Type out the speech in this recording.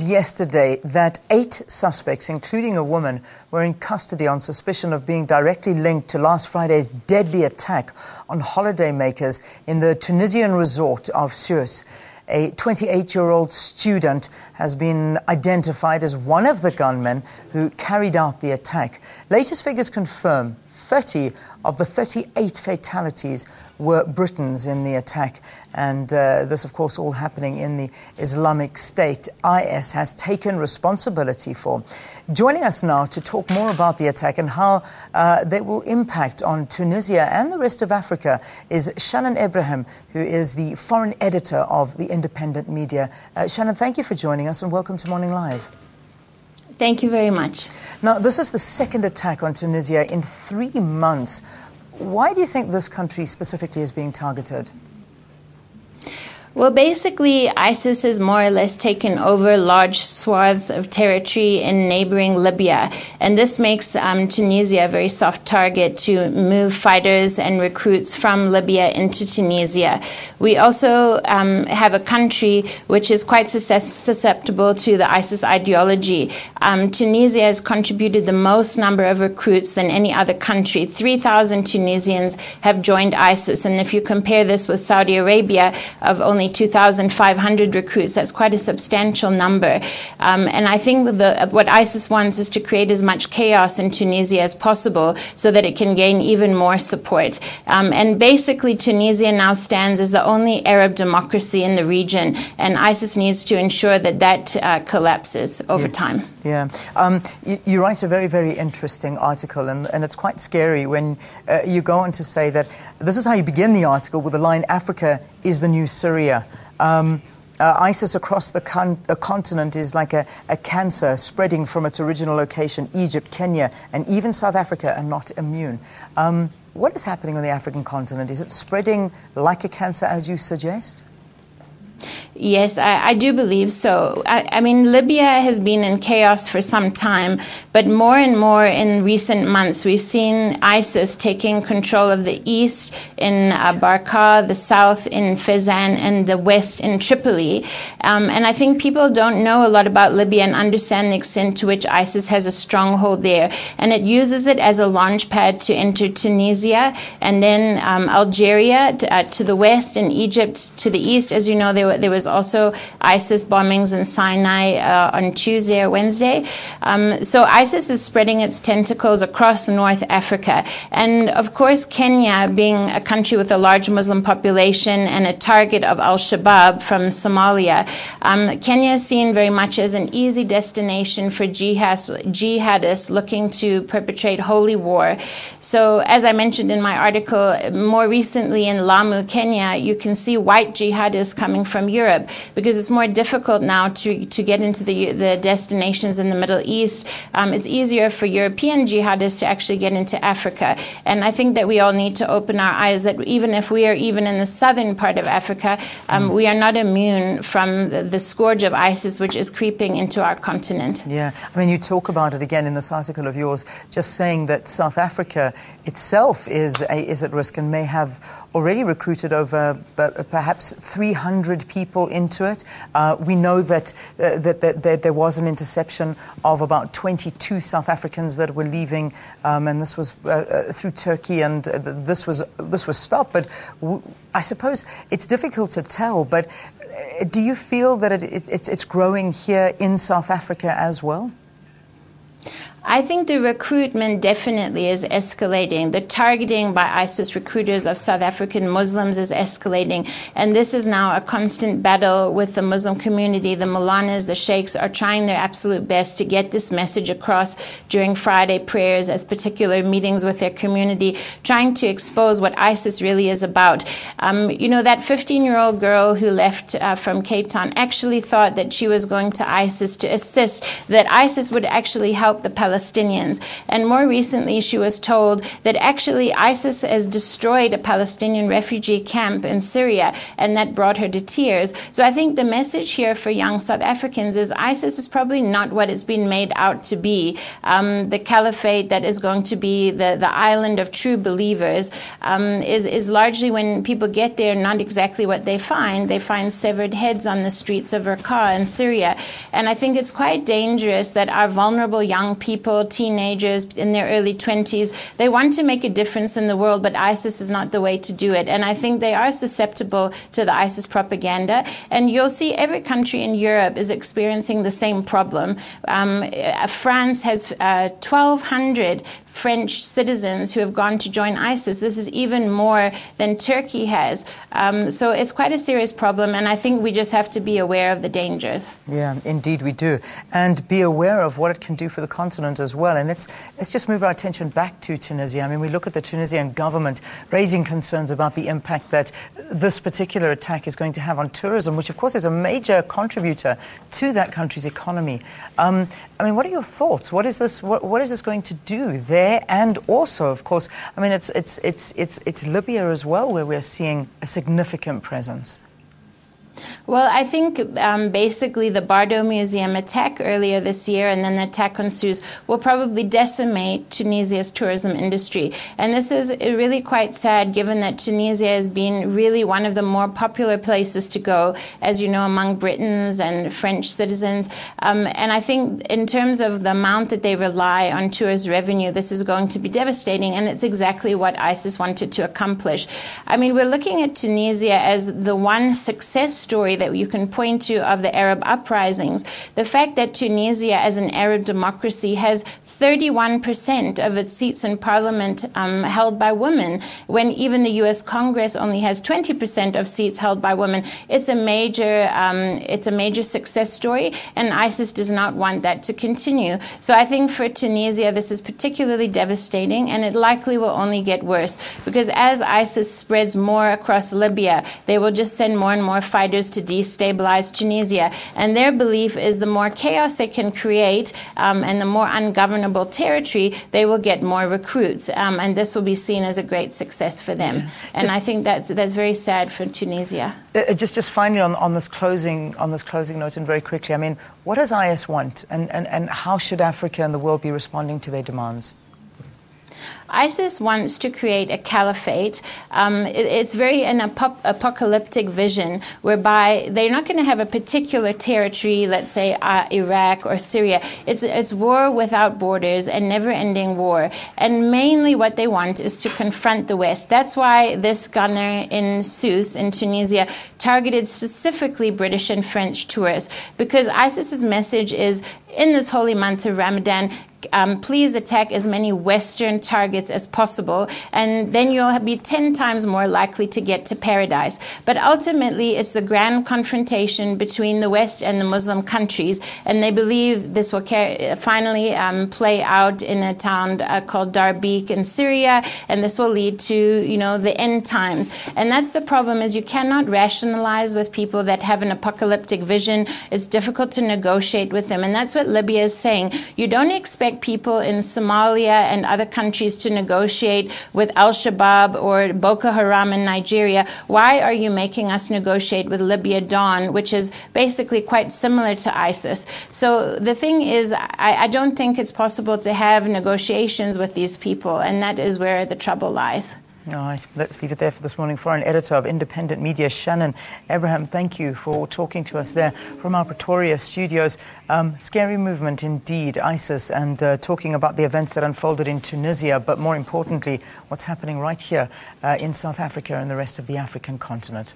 Yesterday that 8 suspects, including a woman, were in custody on suspicion of being directly linked to last Friday's deadly attack on holidaymakers in the Tunisian resort of Sousse. A 28-year-old student has been identified as one of the gunmen who carried out the attack. Latest figures confirm 30 of the 38 fatalities were Britons in the attack. And this, of course, all happening in the Islamic State IS has taken responsibility for. Joining us now to talk more about the attack and how they will impact on Tunisia and the rest of Africa is Shannon Ibrahim, who is the foreign editor of the independent media. Shannon, thank you for joining us and welcome to Morning Live. Thank you very much. Now, this is the second attack on Tunisia in 3 months. Why do you think this country specifically is being targeted? Well, basically, ISIS has more or less taken over large swaths of territory in neighboring Libya. And this makes Tunisia a very soft target to move fighters and recruits from Libya into Tunisia. We also have a country which is quite susceptible to the ISIS ideology. Tunisia has contributed the most number of recruits than any other country. 3,000 Tunisians have joined ISIS. And if you compare this with Saudi Arabia of only 2,500 recruits, that's quite a substantial number. And I think what ISIS wants is to create as much chaos in Tunisia as possible so that it can gain even more support. And basically, Tunisia now stands as the only Arab democracy in the region, and ISIS needs to ensure that that collapses over time. Yeah. You write a very, very interesting article, and it's quite scary when you go on to say that this is how you begin the article with the line, Africa is the new Syria. ISIS across the continent is like a cancer spreading from its original location. Egypt, Kenya, and even South Africa are not immune. What is happening on the African continent? Is it spreading like a cancer, as you suggest? Yes, I do believe so. I mean, Libya has been in chaos for some time, but more and more in recent months, we've seen ISIS taking control of the east in Barqa, the south in Fezzan, and the west in Tripoli. And I think people don't know a lot about Libya and understand the extent to which ISIS has a stronghold there. And it uses it as a launch pad to enter Tunisia, and then Algeria to the west, and Egypt to the east. As you know, there was also ISIS bombings in Sinai on Tuesday or Wednesday. So ISIS is spreading its tentacles across North Africa. And of course, Kenya, being a country with a large Muslim population and a target of al-Shabaab from Somalia, Kenya is seen very much as an easy destination for jihadists looking to perpetrate holy war. So as I mentioned in my article, more recently in Lamu, Kenya, you can see white jihadists coming from Europe, because it's more difficult now to get into the destinations in the Middle East. It's easier for European jihadists to actually get into Africa. And I think that we all need to open our eyes that even if we are even in the southern part of Africa, we are not immune from the scourge of ISIS, which is creeping into our continent. Yeah, I mean, you talk about it again in this article of yours, just saying that South Africa itself is at risk and may have already recruited over perhaps 300 people into it. We know that there was an interception of about 22 South Africans that were leaving, and this was through Turkey, and this was stopped. But I suppose it's difficult to tell. But do you feel that it's growing here in South Africa as well? I think the recruitment definitely is escalating. The targeting by ISIS recruiters of South African Muslims is escalating. And this is now a constant battle with the Muslim community. The Mulanas, the sheikhs are trying their absolute best to get this message across during Friday prayers as particular meetings with their community, trying to expose what ISIS really is about. You know, that 15-year-old girl who left from Cape Town actually thought that she was going to ISIS to assist, that ISIS would actually help the Palestinians Palestinians. And more recently, she was told that actually ISIS has destroyed a Palestinian refugee camp in Syria, and that brought her to tears. So I think the message here for young South Africans is ISIS is probably not what it's been made out to be. The caliphate that is going to be the island of true believers is largely, when people get there, not exactly what they find. They find severed heads on the streets of Raqqa in Syria. And I think it's quite dangerous that our vulnerable young people, teenagers in their early 20s, they want to make a difference in the world, but ISIS is not the way to do it. And I think they are susceptible to the ISIS propaganda. And you'll see every country in Europe is experiencing the same problem. France has 1,200 French citizens who have gone to join ISIS. This is even more than Turkey has. So it's quite a serious problem, and I think we just have to be aware of the dangers. Yeah, indeed we do. And be aware of what it can do for the continent as well. And let's just move our attention back to Tunisia. I mean, we look at the Tunisian government raising concerns about the impact that this particular attack is going to have on tourism, which of course is a major contributor to that country's economy. I mean, what are your thoughts? What is this going to do there? And also, of course, I mean, it's Libya as well, where we're seeing a significant presence. Well, I think basically the Bardo Museum attack earlier this year and then the attack on Sousse will probably decimate Tunisia's tourism industry. And this is really quite sad, given that Tunisia has been really one of the more popular places to go, as you know, among Britons and French citizens. And I think in terms of the amount that they rely on tourist revenue, this is going to be devastating. And it's exactly what ISIS wanted to accomplish. I mean, we're looking at Tunisia as the one success story that you can point to of the Arab uprisings. The fact that Tunisia, as an Arab democracy, has 31% of its seats in parliament held by women, when even the U.S. Congress only has 20% of seats held by women. It's a major success story, and ISIS does not want that to continue. So I think for Tunisia, this is particularly devastating, and it likely will only get worse, because as ISIS spreads more across Libya, they will just send more and more fighters to destabilize Tunisia. And their belief is the more chaos they can create and the more ungovernable territory, they will get more recruits. And this will be seen as a great success for them. Yeah. And I think that's very sad for Tunisia. Just finally on this closing note, and very quickly, I mean, what does IS want, and how should Africa and the world be responding to their demands? ISIS wants to create a caliphate. It's very an apocalyptic vision, whereby they're not going to have a particular territory, let's say Iraq or Syria. It's war without borders and never-ending war. And mainly what they want is to confront the West. That's why this gunner in Sousse in Tunisia targeted specifically British and French tourists, because ISIS's message is, in this holy month of Ramadan, please attack as many Western targets as possible, and then you'll be 10 times more likely to get to paradise. But ultimately, it's the grand confrontation between the West and the Muslim countries, and they believe this will finally play out in a town called Darbeek in Syria, and this will lead to, you know, the end times. And that's the problem, is you cannot rationalize with people that have an apocalyptic vision. It's difficult to negotiate with them, and that's what Libya is saying. You don't expect people in Somalia and other countries to negotiate with Al-Shabaab or Boko Haram in Nigeria. Why are you making us negotiate with Libya Dawn, which is basically quite similar to ISIS? So the thing is, I don't think it's possible to have negotiations with these people, and that is where the trouble lies. All right, let's leave it there for this morning. Foreign editor of Independent Media, Shannon Abraham, thank you for talking to us there from our Pretoria studios. Scary movement indeed, ISIS, and talking about the events that unfolded in Tunisia, but more importantly, what's happening right here in South Africa and the rest of the African continent.